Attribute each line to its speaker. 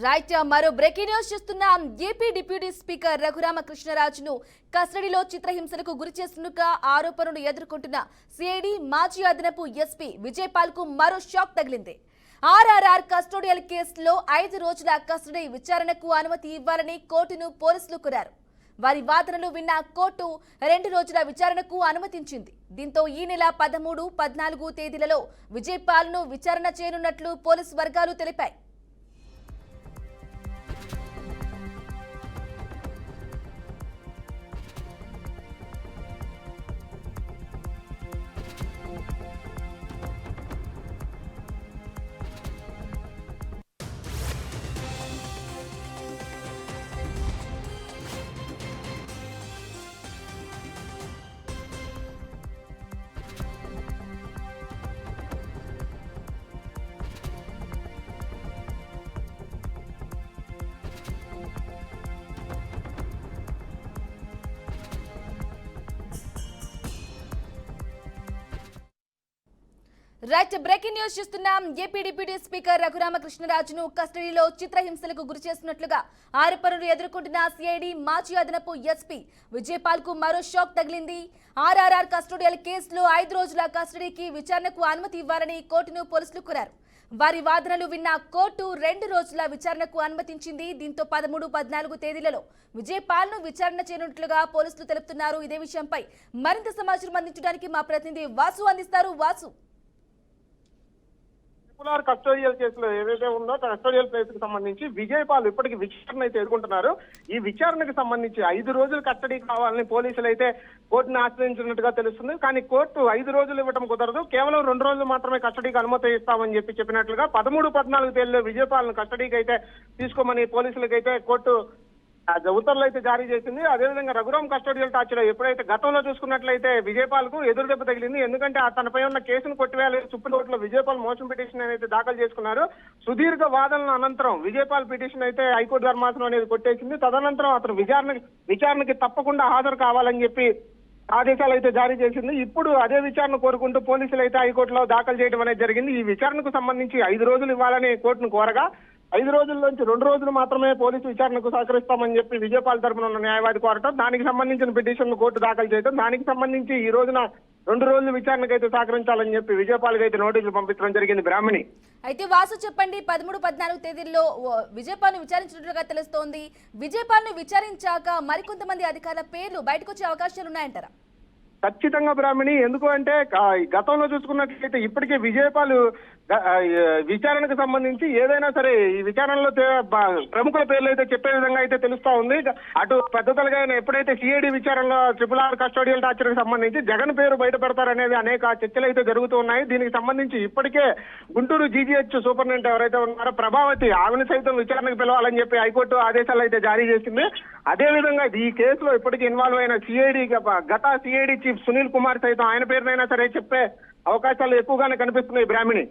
Speaker 1: Right మరో breaking news చూస్తున్నాం. AP deputy speaker రఘురామకృష్ణరాజును కస్టడీలో చిత్రహింసలకు గురి చేస్తున్నగా ఆరోపణలు ఎదుర్కొంటున్న సిఐడి మాజీ అదనపు ఎస్పీ విజయపాల్ కు మరో షాక్ తగిలింది. ఆర్ఆర్ఆర్ కస్టోడియల్ కేసులో 5 రోజుల కస్టడీ విచారణకు అనుమతి ఇవ్వాలని కోర్టును పోలీసులు కోరారు. వారి వాదనలు విన్న కోర్టు 2 రోజుల విచారణకు అనుమతించింది. దీంతో ఈ నెల 13, 14 తేదీలలో విజయపాల్ ను విచారణ చేయనున్నట్లు పోలీసు వర్గాలు తెలిపాయి. రైట్ బ్రేకింగ్ న్యూస్ చూస్తున్నాం. ఏపీ డిప్యూటీ స్పీకర్ రఘురామకృష్ణరాజును కస్టడీలో చిత్రహింసలకు గురి చేస్తున్నట్లుగా ఆరోపణలు ఎదుర్కొంటున్న సిఐడి మాజీ అదనపు ఎస్పీ విజయపాల్ కు మరో షాక్ తగిలింది. ఆర్ఆర్ఆర్ కస్టోడియల్ కేసులో 5 రోజుల కస్టడీకి విచారణకు అనుమతి ఇవ్వాలని కోర్టును పోలీసులు కోరారు. వారి వాదనలు విన్న కోర్టు 2 రోజుల విచారణకు అనుమతించింది. దీంతో 13, 14 తేదీలలో విజయపాల్ ను విచారణ చేయనున్నట్లుగా పోలీసులు తెలుపుతున్నారు. ఇదే విషయంపై మరింత సమాచారం అందించడానికి మా ప్రతినిధి వాసు అందిస్తారు. వాసు,
Speaker 2: కస్టోడియల్ కేసులో ఏదైతే ఉందో కస్టోడియల్ కేసుకు సంబంధించి విజయపాల్ ఇప్పటికి విచారణ అయితే ఎదుర్కొంటున్నారు. ఈ విచారణకు సంబంధించి 5 రోజులు కస్టడీ కావాలని పోలీసులు అయితే కోర్టును ఆశ్రయించినట్టుగా తెలుస్తుంది. కానీ కోర్టు 5 రోజులు ఇవ్వడం కుదరదు, కేవలం 2 రోజులు మాత్రమే కస్టడీకి అనుమతి ఇస్తామని చెప్పినట్లుగా 13, 14 తేదీలో విజయపాల్ ను కస్టడీకి అయితే తీసుకోమని పోలీసులకు అయితే కోర్టు ఉత్తర్వులు అయితే జారీ చేసింది. అదేవిధంగా రఘురామ్ కస్టోడియల్ టార్చర్ ఎప్పుడైతే గతంలో చూసుకున్నట్లయితే విజయపాల్ కు ఎదురు దెబ్బ తగిలింది. ఎందుకంటే తనపై ఉన్న కేసును కొట్టివేయాలని సుప్రీంకోర్టులో విజయపాల్ మోషన్ పిటిషన్ అయితే దాఖలు చేసుకున్నారు. సుదీర్ఘ వాదనల అనంతరం విజయపాల్ పిటిషన్ అయితే హైకోర్టు ధర్మాసనం అనేది కొట్టేసింది. తదనంతరం అతను విచారణకి తప్పకుండా హాజరు కావాలని చెప్పి ఆదేశాలు అయితే జారీ చేసింది. ఇప్పుడు అదే విచారణ కోరుకుంటూ పోలీసులు అయితే హైకోర్టులో దాఖలు చేయడం అనేది జరిగింది. ఈ విచారణకు సంబంధించి 5 రోజులు ఇవ్వాలని కోర్టును కోరగా 5 రోజుల్లోంచి 2 రోజులు మాత్రమే పోలీసు విచారణకు సహకరిస్తామని చెప్పి విజయపాల్ తరపున ఉన్న న్యాయవాది కోరటం, దానికి సంబంధించిన పిటిషన్ కోర్టు దాఖలు చేయడం, దానికి సంబంధించి ఈ రోజున 2 రోజులు విచారణకైతే సహకరించాలని చెప్పి విజయపాల్ అయితే నోటీసులు పంపించడం జరిగింది. బ్రాహ్మణి,
Speaker 1: అయితే వాసు చెప్పండి, 13, 14 తేదీల్లో విజయపాల్ ను విచారించినట్లుగా తెలుస్తోంది. విజయపాల్ ను విచారించాక మరికొంతమంది అధికారుల పేర్లు బయటకు వచ్చే అవకాశాలు ఉన్నాయంటారా?
Speaker 2: ఖచ్చితంగా బ్రాహ్మణి, ఎందుకు అంటే గతంలో చూసుకున్నట్లయితే ఇప్పటికే విజయపాల్ విచారణకు సంబంధించి ఏదైనా సరే ఈ విచారణలో ప్రముఖుల పేర్లు అయితే చెప్పే విధంగా అయితే తెలుస్తా ఉంది. అటు పెద్దతలుగా ఎప్పుడైతే సిఐడి విచారణలో RRR కస్టోడియల్ టార్చర్ కి సంబంధించి జగన్ పేరు బయట పెడతారనేది అనేక చర్చలు అయితే జరుగుతూ ఉన్నాయి. దీనికి సంబంధించి ఇప్పటికే గుంటూరు GGH సూపరింటెండెంట్ ఎవరైతే ఉన్నారో ప్రభావతి, ఆమెను సైతం విచారణకు పిలవాలని చెప్పి హైకోర్టు ఆదేశాలు అయితే జారీ చేసింది. అదేవిధంగా ఈ కేసులో ఇప్పటికీ ఇన్వాల్వ్ అయిన గత సిఐడి చీఫ్ సునీల్ కుమార్ సైతం ఆయన పేరునైనా సరే చెప్పే అవకాశాలు ఎక్కువగానే కనిపిస్తున్నాయి. బ్రాహ్మణి.